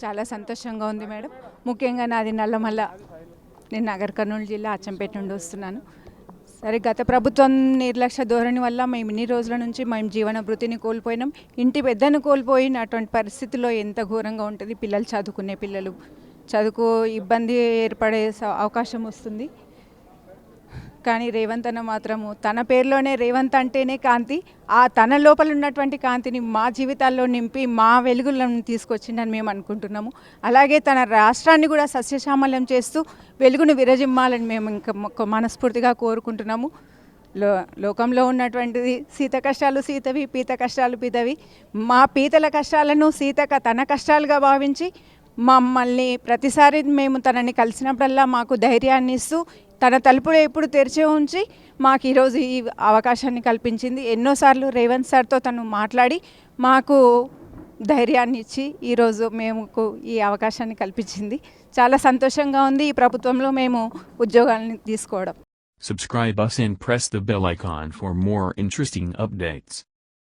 చాలా సంతోషంగా ఉంది మేడం. ముఖ్యంగా నాది నల్లమల్ల, నేను నగర్ కర్నూలు జిల్లా అచ్చంపేట నుండి వస్తున్నాను. సరే, గత ప్రభుత్వం నిర్లక్ష్య ధోరణి వల్ల మేము ఇన్ని రోజుల నుంచి మేము జీవన భృతిని కోల్పోయినాం. ఇంటి పెద్దను కోల్పోయినటువంటి పరిస్థితుల్లో ఎంత ఘోరంగా ఉంటుంది. పిల్లలు చదువుకునే పిల్లలు చదువుకో ఇబ్బంది ఏర్పడే అవకాశం వస్తుంది. కానీ రేవంత్ అన్న మాత్రము తన పేరులోనే రేవంత్ అంటేనే కాంతి, ఆ తన లోపల ఉన్నటువంటి కాంతిని మా జీవితాల్లో నింపి మా వెలుగులను తీసుకొచ్చిందని మేము అనుకుంటున్నాము. అలాగే తన రాష్ట్రాన్ని కూడా సస్యశ్యామలం చేస్తూ వెలుగును విరజిమ్మాలని మేము ఇంకా మనస్ఫూర్తిగా కోరుకుంటున్నాము. లోకంలో ఉన్నటువంటిది సీత కష్టాలు సీతవి, పీత కష్టాలు పీతవి. మా పీతల కష్టాలను సీతక తన కష్టాలుగా భావించి మమ్మల్ని ప్రతిసారి మేము తనని కలిసినప్పుడల్లా మాకు ధైర్యాన్ని ఇస్తూ తన తలుపులు ఎప్పుడు తెరిచే ఉంచి మాకు ఈరోజు ఈ అవకాశాన్ని కల్పించింది. ఎన్నోసార్లు రేవంత్ సార్తో తను మాట్లాడి మాకు ధైర్యాన్ని ఇచ్చి ఈరోజు మేము ఈ అవకాశాన్ని కల్పించింది. చాలా సంతోషంగా ఉంది ఈ ప్రభుత్వంలో మేము ఉద్యోగాలను తీసుకోవడం. Subscribe us and press the bell icon for more interesting updates.